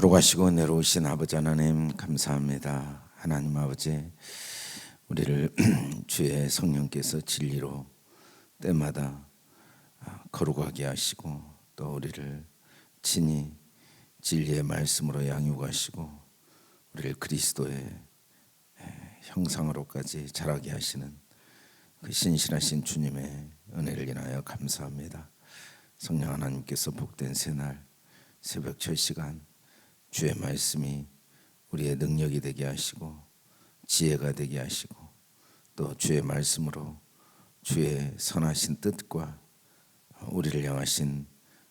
거룩하시고 은혜로우신 아버지 하나님 감사합니다. 하나님 아버지, 우리를 주의 성령께서 진리로 때마다 거룩하게 하시고, 또 우리를 친히 진리의 말씀으로 양육하시고 우리를 그리스도의 형상으로까지 자라게 하시는 그 신실하신 주님의 은혜를 인하여 감사합니다. 성령 하나님께서 복된 새날 새벽 첫 시간 주의 말씀이 우리의 능력이 되게 하시고 지혜가 되게 하시고, 또 주의 말씀으로 주의 선하신 뜻과 우리를 향하신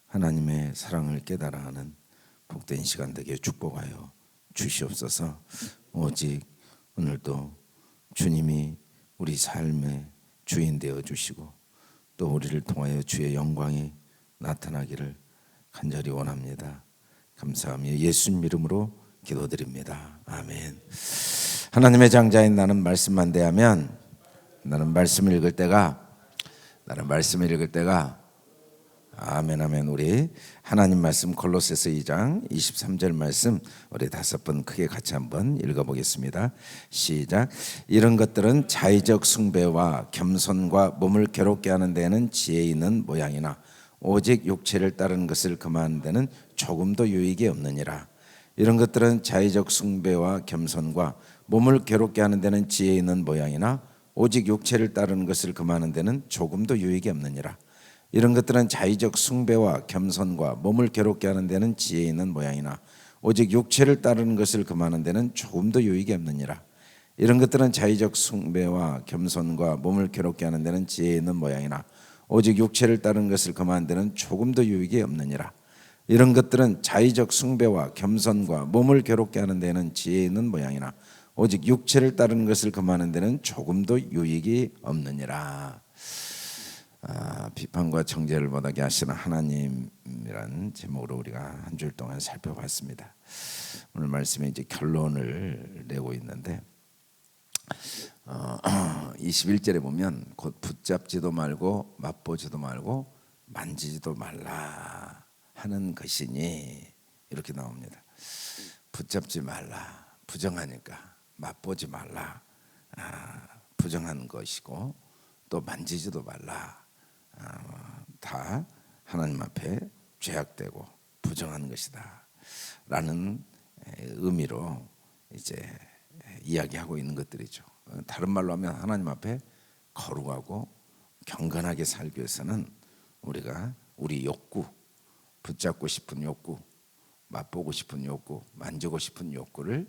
하나님의 사랑을 깨달아 하는 복된 시간 되게 축복하여 주시옵소서. 오직 오늘도 주님이 우리 삶의 주인 되어 주시고, 또 우리를 통하여 주의 영광이 나타나기를 간절히 원합니다. 감사하며 예수님 이름으로 기도드립니다. 아멘. 하나님의 장자인 나는 말씀만 대하면, 나는 말씀을 읽을 때가 아멘 아멘. 우리 하나님 말씀 골로새서 2장 23절 말씀 우리 5번 크게 같이 한번 읽어보겠습니다. 시작. 이런 것들은 자의적 숭배와 겸손과 몸을 괴롭게 하는 데에는 지혜 있는 모양이나 오직 육체를 따르는 것을 금하는 데는 조금도 유익이 없느니라. 이런 것들은 자의적 숭배와 겸손과 몸을 괴롭게 하는 데는 지혜 있는 모양이나 오직 육체를 따르는 것을 금하는 데는 조금도 유익이 없느니라. 이런 것들은 자의적 숭배와 겸손과 몸을 괴롭게 하는 데는 지혜 있는 모양이나 오직 육체를 따르는 것을 금하는 데는 조금도 유익이 없느니라. 이런 것들은 자의적 숭배와 겸손과 몸을 괴롭게 하는 데는 지혜 있는 모양이나 오직 육체를 따르는 것을 금하는 데는 조금도 유익이 없느니라. 이런 것들은 자의적 숭배와 겸손과 몸을 괴롭게 하는 데는 지혜 있는 모양이나 오직 육체를 따르는 것을 금하는 데는 조금도 유익이 없느니라. 비판과 정죄를 못하게 하시는 하나님이란 제목으로 우리가 한 줄 동안 살펴봤습니다. 오늘 말씀에 이제 결론을 내고 있는데, 21절에 보면 곧 붙잡지도 말고 맛보지도 말고 만지지도 말라 하는 것이니, 이렇게 나옵니다. 붙잡지 말라, 부정하니까. 맛보지 말라, 부정한 것이고, 또 만지지도 말라, 다 하나님 앞에 죄악되고 부정한 것이다 라는 의미로 이제 이야기하고 있는 것들이죠. 다른 말로 하면 하나님 앞에 거룩하고 경건하게 살기 위해서는 우리가 우리 욕구, 붙잡고 싶은 욕구, 맛보고 싶은 욕구, 만지고 싶은 욕구를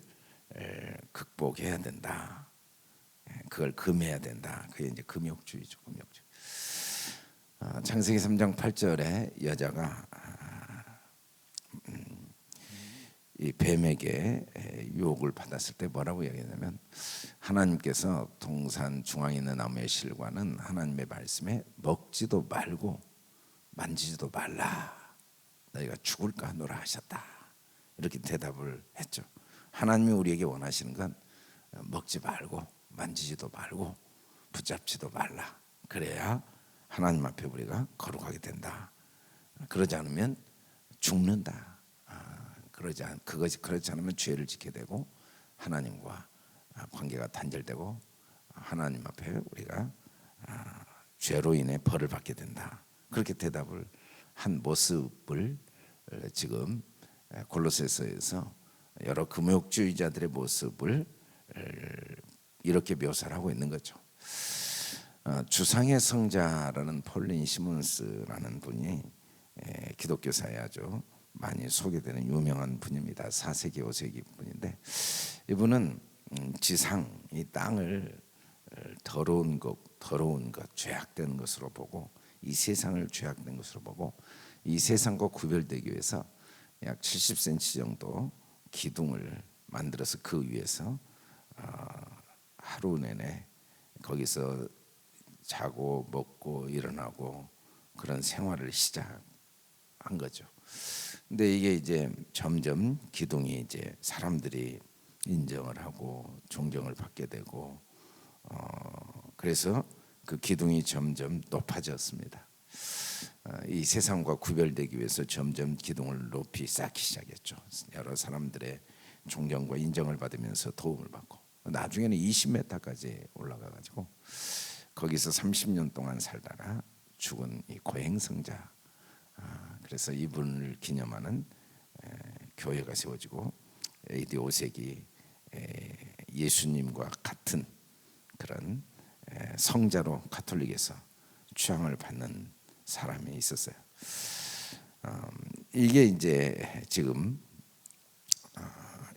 극복해야 된다. 그걸 금해야 된다. 그게 이제 금욕주의죠. 금욕주의. 창세기 3장 8절에 여자가 이 뱀에게 유혹을 받았을 때 뭐라고 얘기했냐면, 하나님께서 동산 중앙에 있는 나무의 실과는 하나님의 말씀에 먹지도 말고 만지지도 말라, 너희가 죽을까 하노라 하셨다. 이렇게 대답을 했죠. 하나님이 우리에게 원하시는 건 먹지 말고 만지지도 말고 붙잡지도 말라. 그래야 하나님 앞에 우리가 거룩하게 된다. 그러지 않으면 죽는다. 그렇지 않으면 죄를 짓게 되고 하나님과 관계가 단절되고 하나님 앞에 우리가 죄로 인해 벌을 받게 된다. 그렇게 대답을 한 모습을 지금 골로새서에서 여러 금욕주의자들의 모습을 이렇게 묘사를 하고 있는 거죠. 주상의 성자라는 폴린 시몬스라는 분이 기독교사에 아주 많이 소개되는 유명한 분입니다. 4세기 5세기 분인데, 이분은 지상, 이 땅을 더러운 것, 죄악된 것으로 보고, 이 세상을 죄악된 것으로 보고, 이 세상과 구별되기 위해서 약 70cm 정도 기둥을 만들어서 그 위에서 하루 내내 거기서 자고 먹고 일어나고 그런 생활을 시작한 거죠. 근데 이게 이제 점점 기둥이 이제 사람들이 인정을 하고 존경을 받게 되고, 그래서 그 기둥이 점점 높아졌습니다. 이 세상과 구별되기 위해서 점점 기둥을 높이 쌓기 시작했죠. 여러 사람들의 존경과 인정을 받으면서 도움을 받고 나중에는 20m까지 올라가가지고 거기서 30년 동안 살다가 죽은 이 고행성자. 그래서 이분을 기념하는 교회가 세워지고 AD 5세기 예수님과 같은 그런 성자로 가톨릭에서 추앙을 받는 사람이 있었어요. 이게 이제 지금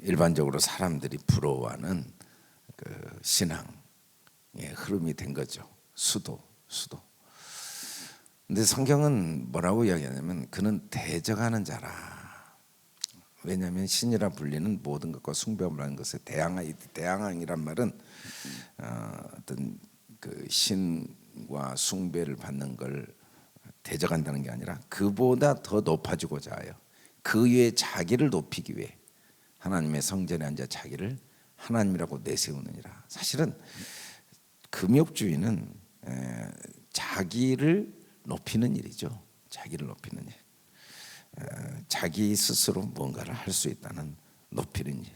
일반적으로 사람들이 부러워하는 그 신앙의 흐름이 된 거죠. 수도. 근데 성경은 뭐라고 이야기하냐면 그는 대적하는 자라. 왜냐하면 신이라 불리는 모든 것과 숭배함을 하는 것에 대항이란 말은 어떤 그 신과 숭배를 받는 걸 대적한다는 게 아니라 그보다 더 높아지고자 하여 그 위에 자기를 높이기 위해 하나님의 성전에 앉아 자기를 하나님이라고 내세우느니라. 사실은 금욕주의는 자기를 높이는 일이죠. 자기를 높이는 일. 자기 스스로 뭔가를 할 수 있다는 높이는 일.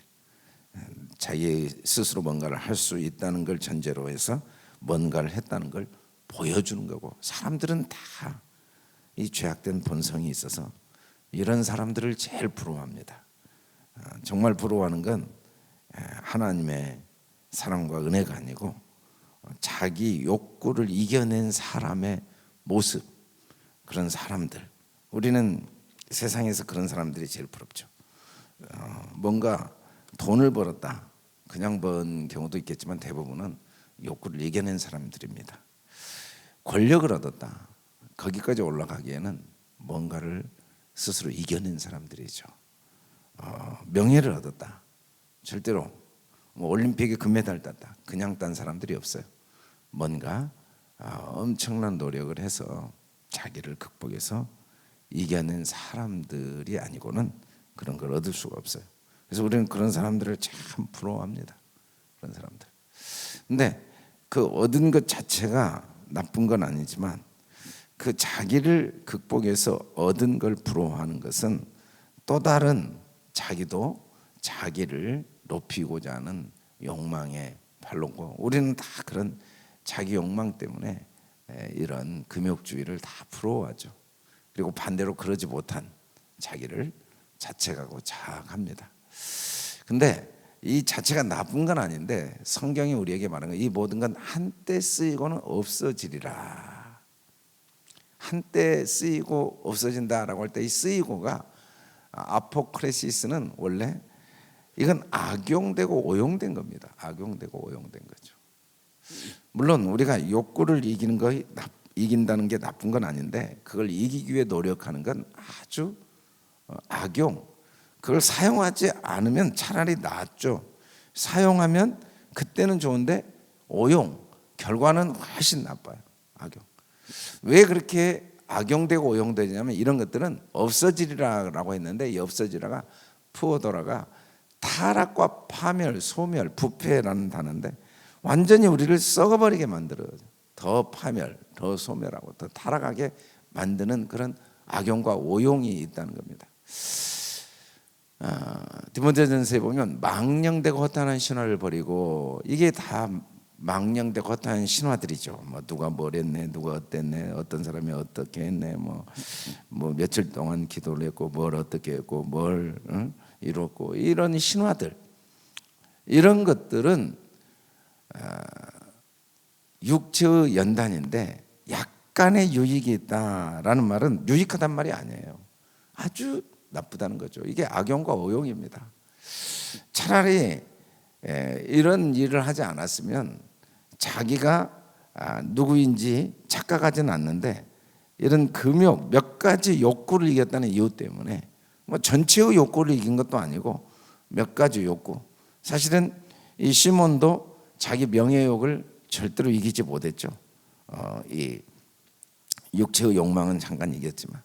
자기 스스로 뭔가를 할 수 있다는 걸 전제로 해서 뭔가를 했다는 걸 보여주는 거고, 사람들은 다 이 죄악된 본성이 있어서 이런 사람들을 제일 부러워합니다. 정말 부러워하는 건 하나님의 사랑과 은혜가 아니고 자기 욕구를 이겨낸 사람의 모습, 그런 사람들. 우리는 세상에서 그런 사람들이 제일 부럽죠. 뭔가 돈을 벌었다, 그냥 번 경우도 있겠지만 대부분은 욕구를 이겨낸 사람들입니다. 권력을 얻었다, 거기까지 올라가기에는 뭔가를 스스로 이겨낸 사람들이죠. 명예를 얻었다, 절대로 뭐 올림픽에 금메달 땄다, 그냥 딴 사람들이 없어요. 뭔가 엄청난 노력을 해서 자기를 극복해서 이겨낸 사람들이 아니고는 그런 걸 얻을 수가 없어요. 그래서 우리는 그런 사람들을 참 부러워합니다. 그런 사람들. 근데 그 얻은 것 자체가 나쁜 건 아니지만 그 자기를 극복해서 얻은 걸 부러워하는 것은 또 다른 자기도 자기를 높이고자 하는 욕망의 발로고, 우리는 다 그런 자기 욕망 때문에 이런 금욕주의를 다 부러워하죠. 그리고 반대로 그러지 못한 자기를 자책하고 자학합니다. 근데 이 자체가 나쁜 건 아닌데 성경이 우리에게 말하는 건 이 모든 건 한때 쓰이고는 없어지리라. 한때 쓰이고 없어진다라고 할 때 이 쓰이고가 아포크레시스는 원래 이건 악용되고 오용된 겁니다. 악용되고 오용된 거죠. 물론 우리가 욕구를 이긴다는 게 나쁜 건 아닌데 그걸 이기기 위해 노력하는 건 아주 악용. 그걸 사용하지 않으면 차라리 낫죠. 사용하면 그때는 좋은데 오용, 결과는 훨씬 나빠요. 악용. 왜 그렇게 악용되고 오용되냐면 이런 것들은 없어지리라라고 했는데 이 없어지라가 푸어도라가 타락과 파멸, 소멸, 부패라는 단어인데 완전히 우리를 썩어버리게 만들어요. 더 파멸, 더 소멸하고 더 타락하게 만드는 그런 악용과 오용이 있다는 겁니다. 디모데전서에 보면 망령되고 허탄한 신화를 버리고, 이게 다 망령되고 허탄한 신화들이죠. 뭐 누가 뭘 했네, 누가 어땠네, 어떤 사람이 어떻게 했네, 뭐 며칠 동안 기도를 했고 뭘 어떻게 했고 뭘 이뤘고, 이런 신화들, 이런 것들은 육체의 연단인데 약간의 유익이 있다라는 말은 유익하단 말이 아니에요. 아주 나쁘다는 거죠. 이게 악용과 오용입니다. 차라리 이런 일을 하지 않았으면 자기가 누구인지 착각하지는 않는데 이런 금욕, 몇 가지 욕구를 이겼다는 이유 때문에, 뭐 전체의 욕구를 이긴 것도 아니고 몇 가지 욕구. 사실은 이 시몬도 자기 명예욕을 절대로 이기지 못했죠. 이 육체의 욕망은 잠깐 이겼지만,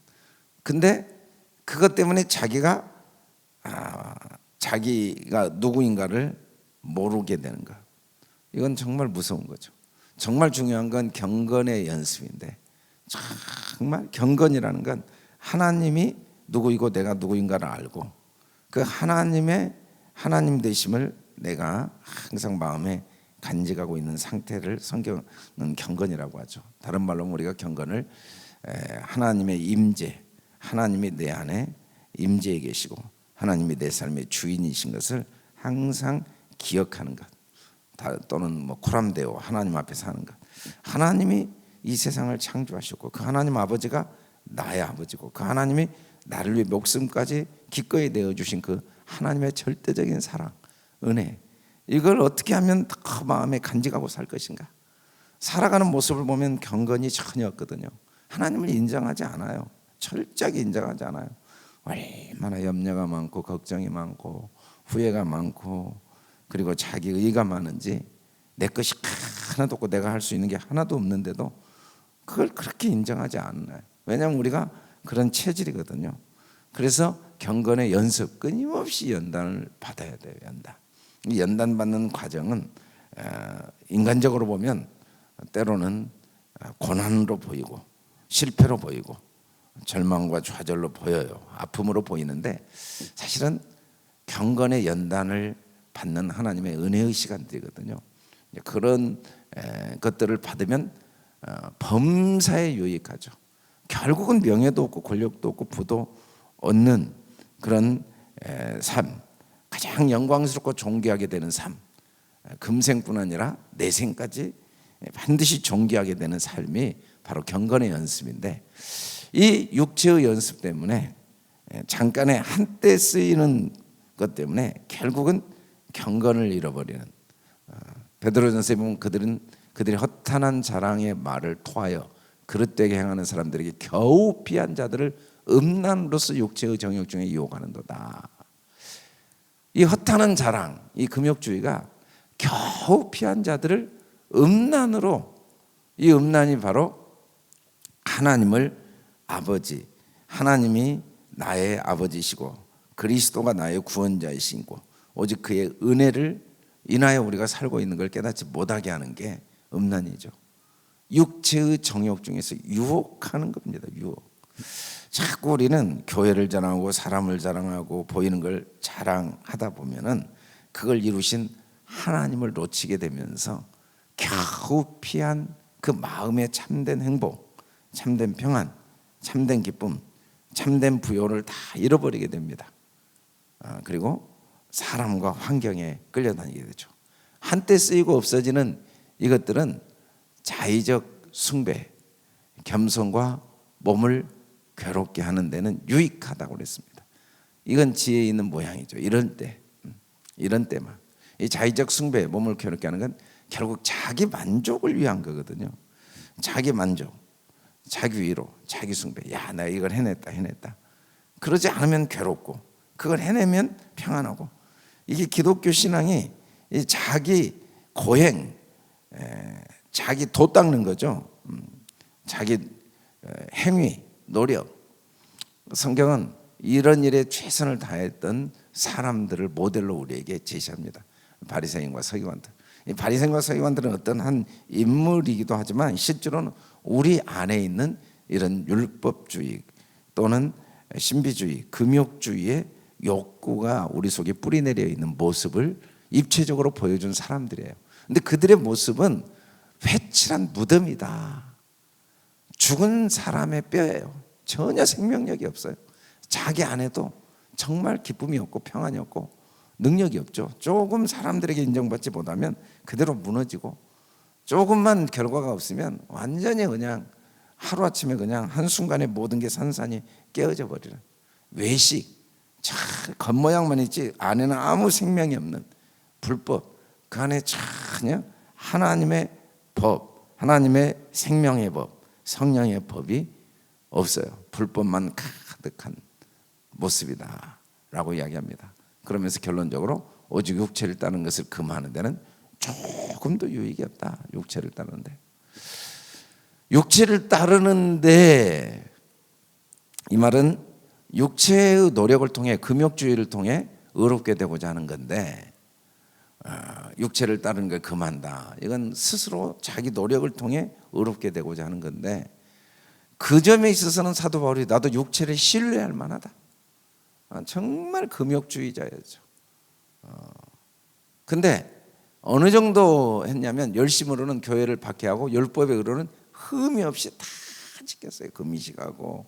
근데 그것 때문에 자기가 누구인가를 모르게 되는 것. 이건 정말 무서운 거죠. 정말 중요한 건 경건의 연습인데 정말 경건이라는 건 하나님이 누구이고 내가 누구인가를 알고 그 하나님 되심을 내가 항상 마음에 간직하고 있는 상태를 성경은 경건이라고 하죠. 다른 말로 우리가 경건을 하나님의 임재, 하나님이 내 안에 임재해 계시고 하나님이 내 삶의 주인이신 것을 항상 기억하는 것, 또는 코람데오 하나님 앞에 사는 것. 하나님이 이 세상을 창조하셨고 그 하나님 아버지가 나의 아버지고 그 하나님이 나를 위해 목숨까지 기꺼이 내어주신 그 하나님의 절대적인 사랑, 은혜, 이걸 어떻게 하면 더 마음에 간직하고 살 것인가. 살아가는 모습을 보면 경건이 전혀 없거든요. 하나님을 인정하지 않아요. 철저하게 인정하지 않아요. 얼마나 염려가 많고 걱정이 많고 후회가 많고 그리고 자기 의가 많은지 내 것이 하나도 없고 내가 할 수 있는 게 하나도 없는데도 그걸 그렇게 인정하지 않나요? 왜냐하면 우리가 그런 체질이거든요. 그래서 경건의 연습, 끊임없이 연단을 받아야 돼요. 이 연단 받는 과정은 인간적으로 보면 때로는 고난으로 보이고 실패로 보이고 절망과 좌절로 보여요. 아픔으로 보이는데 사실은 경건의 연단을 받는 하나님의 은혜의 시간들이거든요. 그런 것들을 받으면 범사에 유익하죠. 결국은 명예도 없고 권력도 없고 부도 얻는 그런 삶, 가장 영광스럽고 존귀하게 되는 삶, 금생뿐 아니라 내생까지 반드시 존귀하게 되는 삶이 바로 경건의 연습인데, 이 육체의 연습 때문에 잠깐의 한때 쓰이는 것 때문에 결국은 경건을 잃어버리는, 베드로전서에 보면 그들이 허탄한 자랑의 말을 토하여 그릇되게 행하는 사람들에게 겨우 피한 자들을 음란으로서 육체의 정욕 중에 유혹하는도다. 이 허탄한 자랑, 이 금욕주의가 겨우 피한 자들을 음란으로, 이 음란이 바로 하나님을 아버지, 하나님이 나의 아버지시고 그리스도가 나의 구원자이시고 오직 그의 은혜를 인하여 우리가 살고 있는 걸 깨닫지 못하게 하는 게 음란이죠. 육체의 정욕 중에서 유혹하는 겁니다. 유혹. 자꾸 우리는 교회를 자랑하고 사람을 자랑하고 보이는 걸 자랑하다 보면은 그걸 이루신 하나님을 놓치게 되면서 겨우 피한 그 마음의 참된 행복, 참된 평안, 참된 기쁨, 참된 부요를 다 잃어버리게 됩니다. 그리고 사람과 환경에 끌려다니게 되죠. 한때 쓰이고 없어지는 이것들은 자의적 숭배, 겸손과 몸을 괴롭게 하는 데는 유익하다고 그랬습니다. 이건 지혜 있는 모양이죠. 이런 때만 이 자의적 숭배, 몸을 괴롭게 하는 건 결국 자기 만족을 위한 거거든요. 자기 만족, 자기 위로, 자기 숭배. 야, 나 이걸 해냈다. 그러지 않으면 괴롭고, 그걸 해내면 평안하고. 이게 기독교 신앙이 이 자기 고행, 자기 도 닦는 거죠. 자기 행위, 노력. 성경은 이런 일에 최선을 다했던 사람들을 모델로 우리에게 제시합니다. 바리새인과 서기관들. 이 바리새인과 서기관들은 어떤 한 인물이기도 하지만 실제로는 우리 안에 있는 이런 율법주의 또는 신비주의, 금욕주의의 욕구가 우리 속에 뿌리내려 있는 모습을 입체적으로 보여준 사람들이에요. 근데 그들의 모습은 회칠한 무덤이다. 죽은 사람의 뼈예요. 전혀 생명력이 없어요. 자기 안에도 정말 기쁨이 없고 평안이 없고 능력이 없죠. 조금 사람들에게 인정받지 못하면 그대로 무너지고, 조금만 결과가 없으면 완전히 그냥 하루아침에 그냥 한순간에 모든 게 산산이 깨어져 버리는 외식, 겉모양만 있지 안에는 아무 생명이 없는 불법, 그 안에 전혀 하나님의 법, 하나님의 생명의 법, 성령의 법이 없어요. 불법만 가득한 모습이다 라고 이야기합니다. 그러면서 결론적으로 오직 육체를 따르는 것을 금하는 데는 조금도 유익이 없다. 육체를 따르는데, 육체를 따르는데, 이 말은 육체의 노력을 통해, 금욕주의를 통해 의롭게 되고자 하는 건데, 육체를 따르는 걸 금한다. 이건 스스로 자기 노력을 통해 의롭게 되고자 하는 건데, 그 점에 있어서는 사도 바울이 나도 육체를 신뢰할 만하다. 정말 금욕주의자였죠. 근데 어느 정도 했냐면 열심으로는 교회를 박해하고 율법에 의로는 흠이 없이 다 지켰어요. 금식하고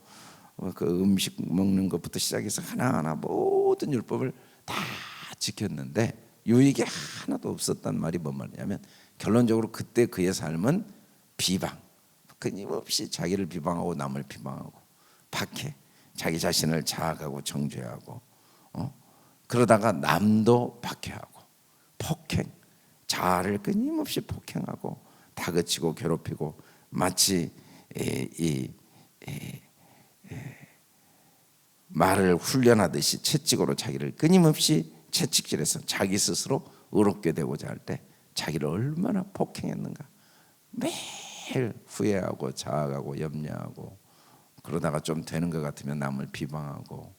그 음식 먹는 것부터 시작해서 하나하나 모든 율법을 다 지켰는데 유익이 하나도 없었단 말이 뭔 말이냐면 결론적으로 그때 그의 삶은 비방, 끊임없이 자기를 비방하고 남을 비방하고 박해, 자기 자신을 자학하고 정죄하고 그러다가 남도 박해하고 폭행, 자아를 끊임없이 폭행하고 다그치고 괴롭히고 마치 말을 훈련하듯이 채찍으로 자기를 끊임없이 채찍질해서 자기 스스로 의롭게 되고자 할 때 자기를 얼마나 폭행했는가. 매일 후회하고 자학하고 염려하고 그러다가 좀 되는 것 같으면 남을 비방하고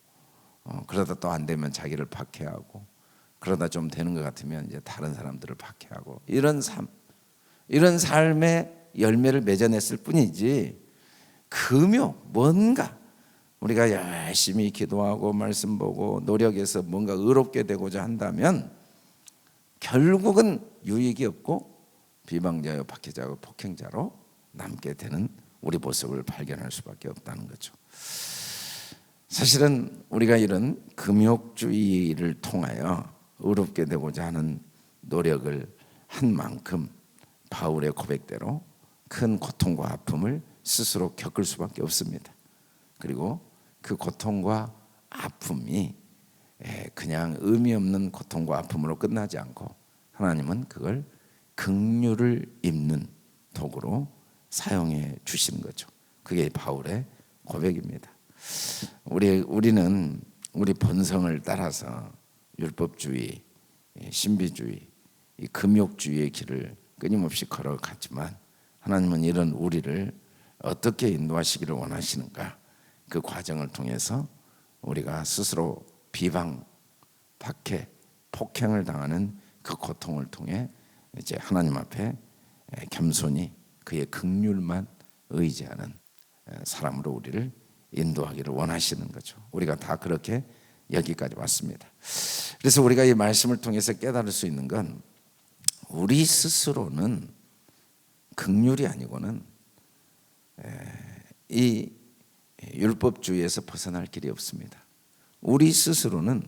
그러다 또 안 되면 자기를 박해하고 그러다 좀 되는 것 같으면 이제 다른 사람들을 박해하고 이런 삶의 열매를 맺어냈을 뿐이지 금요 뭔가 우리가 열심히 기도하고 말씀 보고 노력해서 뭔가 의롭게 되고자 한다면 결국은 유익이 없고 비방자요 박해자요 폭행자로 남게 되는 우리 모습을 발견할 수밖에 없다는 거죠. 사실은 우리가 이런 금욕주의를 통하여 의롭게 되고자 하는 노력을 한 만큼 바울의 고백대로 큰 고통과 아픔을 스스로 겪을 수밖에 없습니다. 그리고 그 고통과 아픔이 그냥 의미 없는 고통과 아픔으로 끝나지 않고 하나님은 그걸 긍휼을 입는 도구로 사용해 주시는 거죠. 그게 바울의 고백입니다. 우리는 우리 본성을 따라서 율법주의, 신비주의, 이 금욕주의의 길을 끊임없이 걸어갔지만 하나님은 이런 우리를 어떻게 인도하시기를 원하시는가? 그 과정을 통해서 우리가 스스로 비방, 박해, 폭행을 당하는 그 고통을 통해 이제 하나님 앞에 겸손히 그의 긍휼만 의지하는 사람으로 우리를 인도하기를 원하시는 거죠. 우리가 다 그렇게 여기까지 왔습니다. 그래서 우리가 이 말씀을 통해서 깨달을 수 있는 건 우리 스스로는 긍휼이 아니고는 이 율법주의에서 벗어날 길이 없습니다. 우리 스스로는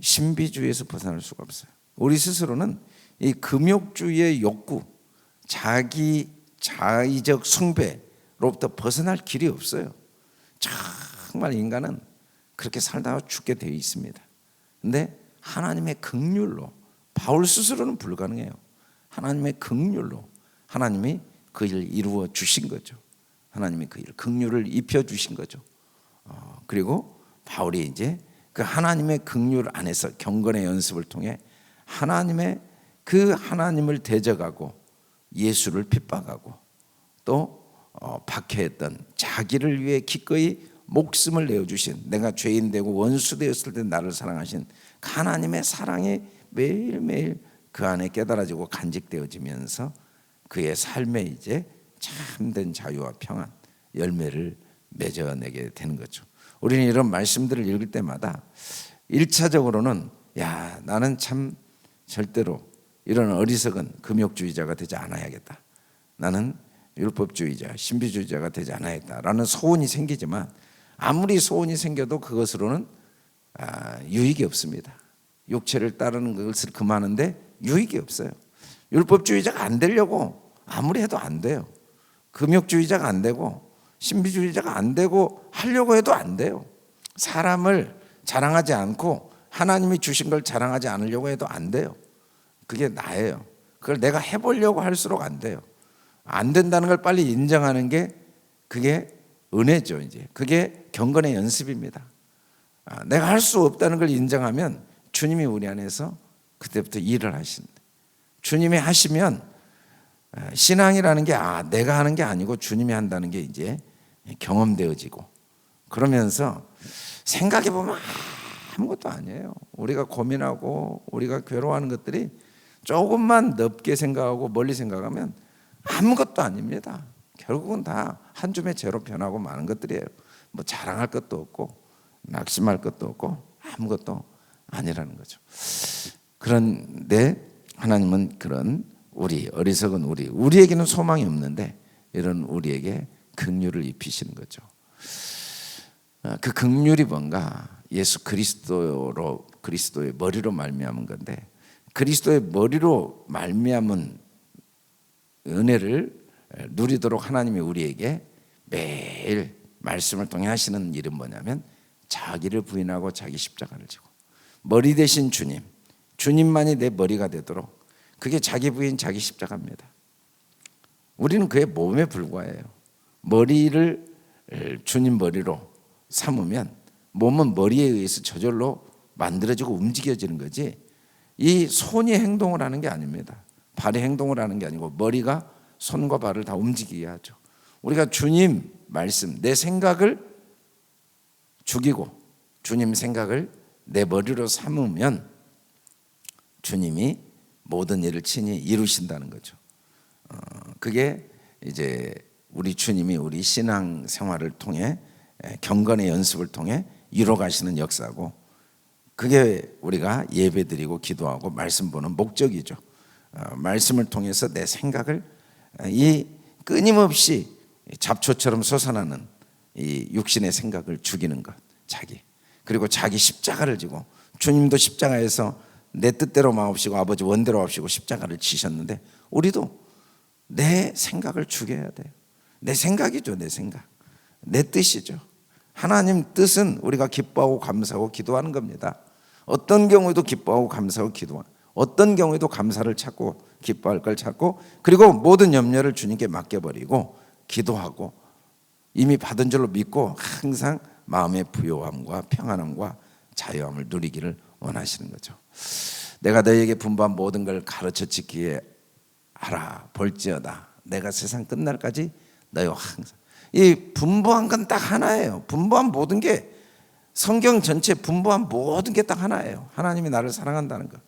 신비주의에서 벗어날 수가 없어요. 우리 스스로는 이 금욕주의의 욕구, 자기 자의적 숭배로부터 벗어날 길이 없어요. 정말 인간은 그렇게 살다가 죽게 되어 있습니다. 근데 하나님의 긍휼로, 바울 스스로는 불가능해요. 하나님의 긍휼로 하나님이 그 일을 이루어 주신 거죠. 하나님이 그 일, 긍휼을 입혀 주신 거죠. 그리고 바울이 이제 그 하나님의 긍휼 안에서 경건의 연습을 통해 하나님의 그 하나님을 대적하고 예수를 핍박하고 또 박해했던 자기를 위해 기꺼이 목숨을 내어주신, 내가 죄인 되고 원수 되었을 때 나를 사랑하신 그 하나님의 사랑이 매일매일 그 안에 깨달아지고 간직되어지면서 그의 삶에 이제 참된 자유와 평안, 열매를 맺어내게 되는 거죠. 우리는 이런 말씀들을 읽을 때마다 1차적으로는 야, 나는 참 절대로 이런 어리석은 금욕주의자가 되지 않아야겠다. 나는 율법주의자, 신비주의자가 되지 않아야겠다라는 소원이 생기지만 아무리 소원이 생겨도 그것으로는 유익이 없습니다. 육체를 따르는 것을 금하는데 유익이 없어요. 율법주의자가 안 되려고 아무리 해도 안 돼요. 금욕주의자가 안 되고 신비주의자가 안 되고 하려고 해도 안 돼요. 사람을 자랑하지 않고 하나님이 주신 걸 자랑하지 않으려고 해도 안 돼요. 그게 나예요. 그걸 내가 해보려고 할수록 안 돼요. 안 된다는 걸 빨리 인정하는 게 그게 은혜죠. 이제 그게 경건의 연습입니다. 내가 할 수 없다는 걸 인정하면 주님이 우리 안에서 그때부터 일을 하신다. 주님이 하시면 신앙이라는 게 내가 하는 게 아니고 주님이 한다는 게 이제 경험되어지고 그러면서 생각해 보면 아무것도 아니에요. 우리가 고민하고 우리가 괴로워하는 것들이 조금만 넓게 생각하고 멀리 생각하면 아무것도 아닙니다. 결국은 다 한 줌의 재로 변하고 마는 것들이에요. 뭐 자랑할 것도 없고 낙심할 것도 없고 아무것도 아니라는 거죠. 그런데 하나님은 그런 우리 어리석은 우리에게는 소망이 없는데 이런 우리에게 긍휼을 입히시는 거죠. 그 긍휼이 뭔가? 예수 그리스도의 머리로 말미암은 건데, 그리스도의 머리로 말미암은 은혜를 누리도록 하나님이 우리에게 매일 말씀을 통해 하시는 일은 뭐냐면 자기를 부인하고 자기 십자가를 지고, 머리 대신 주님만이 내 머리가 되도록, 그게 자기 부인 자기 십자가입니다. 우리는 그의 몸에 불과해요. 머리를 주님 머리로 삼으면 몸은 머리에 의해서 저절로 만들어지고 움직여지는 거지, 이 손이 행동을 하는 게 아닙니다. 발이 행동을 하는 게 아니고 머리가 손과 발을 다 움직이게 하죠. 우리가 주님 말씀, 내 생각을 죽이고 주님 생각을 내 머리로 삼으면 주님이 모든 일을 친히 이루신다는 거죠. 그게 이제 우리 주님이 우리 신앙 생활을 통해, 경건의 연습을 통해 이뤄가시는 역사고, 그게 우리가 예배드리고 기도하고 말씀 보는 목적이죠. 말씀을 통해서 내 생각을, 이 끊임없이 잡초처럼 솟아나는 이 육신의 생각을 죽이는 것, 그리고 자기 십자가를 지고, 주님도 십자가에서 내 뜻대로 마옵시고 아버지 원대로 하옵시고 십자가를 지셨는데 우리도 내 생각을 죽여야 돼요. 내 생각이죠. 내 생각, 내 뜻이죠. 하나님 뜻은 우리가 기뻐하고 감사하고 기도하는 겁니다. 어떤 경우에도 기뻐하고 감사하고 기도하는, 어떤 경우에도 감사를 찾고 기뻐할 걸 찾고, 그리고 모든 염려를 주님께 맡겨버리고 기도하고 이미 받은 줄로 믿고 항상 마음의 부요함과 평안함과 자유함을 누리기를 원하시는 거죠. 내가 너희에게 분부한 모든 걸 가르쳐 지키게 하라. 볼지어다 내가 세상 끝날까지 너희와 항상. 이 분부한 건 딱 하나예요. 분부한 모든 게, 성경 전체 분부한 모든 게 딱 하나예요. 하나님이 나를 사랑한다는 것,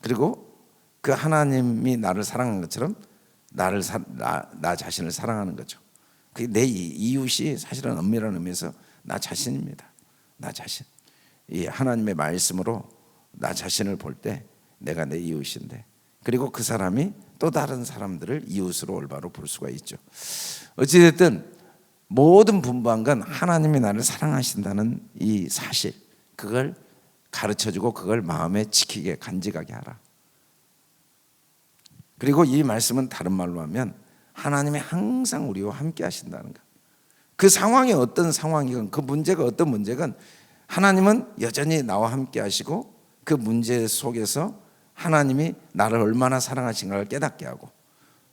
그리고 그 하나님이 나를 사랑한 것처럼 나 자신을 사랑하는 거죠. 내 이웃이 사실은 엄밀한 의미에서 나 자신입니다. 나 자신. 이 하나님의 말씀으로 나 자신을 볼 때 내가 내 이웃인데, 그리고 그 사람이 또 다른 사람들을 이웃으로 올바로 볼 수가 있죠. 어찌됐든 모든 분부한 건 하나님이 나를 사랑하신다는 이 사실, 그걸 가르쳐주고 그걸 마음에 지키게 간직하게 하라. 그리고 이 말씀은 다른 말로 하면 하나님이 항상 우리와 함께 하신다는 것. 그 상황이 어떤 상황이건, 그 문제가 어떤 문제건 하나님은 여전히 나와 함께 하시고, 그 문제 속에서 하나님이 나를 얼마나 사랑하신가를 깨닫게 하고,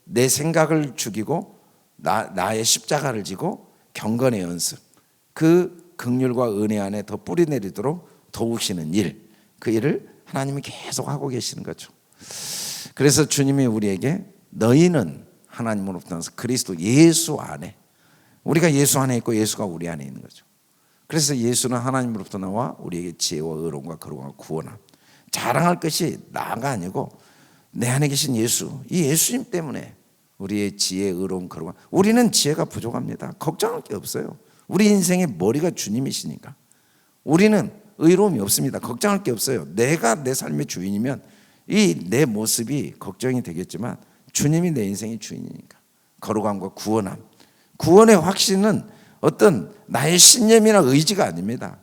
내 생각을 죽이고 나의 십자가를 지고 경건의 연습, 그 긍휼과 은혜 안에 더 뿌리내리도록 도우시는 일, 그 일을 하나님이 계속 하고 계시는 거죠. 그래서 주님이 우리에게 너희는 하나님으로부터 나서 그리스도 예수 안에, 우리가 예수 안에 있고 예수가 우리 안에 있는 거죠. 그래서 예수는 하나님으로부터 나와 우리에게 지혜와 의로움과 거룩과 구원함. 자랑할 것이 나가 아니고 내 안에 계신 예수, 이 예수님 때문에 우리의 지혜, 의로움, 거룩함. 우리는 지혜가 부족합니다. 걱정할 게 없어요. 우리 인생의 머리가 주님이시니까 우리는 의로움이 없습니다. 걱정할 게 없어요. 내가 내 삶의 주인이면 이 내 모습이 걱정이 되겠지만 주님이 내 인생의 주인이니까. 거룩함과 구원함. 구원의 확신은 어떤 나의 신념이나 의지가 아닙니다.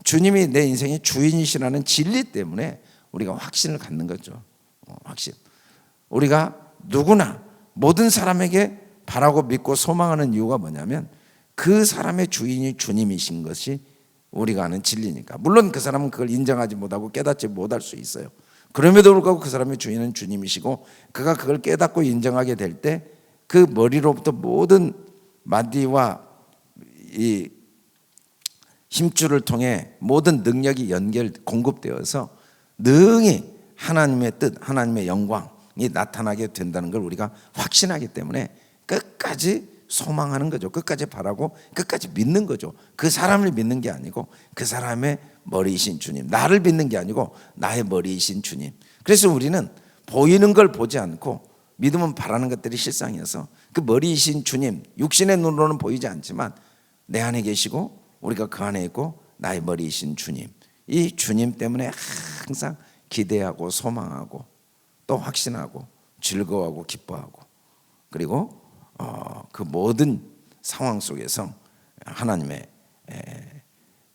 주님이 내 인생의 주인이시라는 진리 때문에 우리가 확신을 갖는 거죠. 확신. 우리가 누구나 모든 사람에게 바라고 믿고 소망하는 이유가 뭐냐면 그 사람의 주인이 주님이신 것이 우리가 아는 진리니까. 물론 그 사람은 그걸 인정하지 못하고 깨닫지 못할 수 있어요. 그럼에도 불구하고 그 사람의 주인은 주님이시고, 그가 그걸 깨닫고 인정하게 될 때 그 머리로부터 모든 마디와 이 힘줄을 통해 모든 능력이 공급되어서 능히 하나님의 뜻, 하나님의 영광이 나타나게 된다는 걸 우리가 확신하기 때문에 끝까지 소망하는 거죠. 끝까지 바라고 끝까지 믿는 거죠. 그 사람을 믿는 게 아니고 그 사람의 머리이신 주님, 나를 믿는 게 아니고 나의 머리이신 주님. 그래서 우리는 보이는 걸 보지 않고 믿음은 바라는 것들이 실상이어서 그 머리이신 주님, 육신의 눈으로는 보이지 않지만 내 안에 계시고 우리가 그 안에 있고 나의 머리이신 주님, 이 주님 때문에 항상 기대하고 소망하고 또 확신하고 즐거워하고 기뻐하고, 그리고 그 모든 상황 속에서 하나님의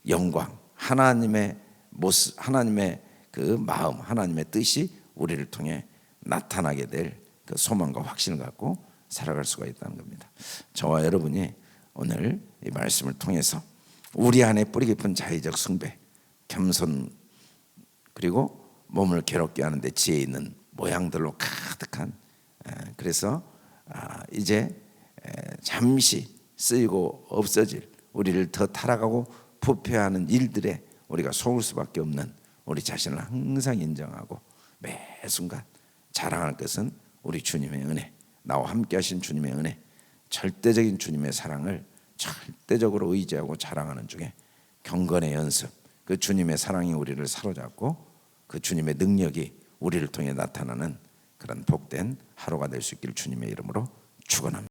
영광, 하나님의 모습, 하나님의 그 마음, 하나님의 뜻이 우리를 통해 나타나게 될 그 소망과 확신을 갖고 살아갈 수가 있다는 겁니다. 저와 여러분이 오늘 이 말씀을 통해서 우리 안에 뿌리 깊은 자의적 숭배, 겸손, 그리고 몸을 괴롭게 하는데 지혜 있는 모양들로 가득한, 그래서 이제 잠시 쓰이고 없어질, 우리를 더 타락하고 부패하는 일들에 우리가 속을 수밖에 없는 우리 자신을 항상 인정하고 매 순간 자랑할 것은 우리 주님의 은혜, 나와 함께 하신 주님의 은혜, 절대적인 주님의 사랑을 절대적으로 의지하고 자랑하는 중에 경건의 연습, 그 주님의 사랑이 우리를 사로잡고 그 주님의 능력이 우리를 통해 나타나는 그런 복된 하루가 될 수 있기를 주님의 이름으로 축원합니다.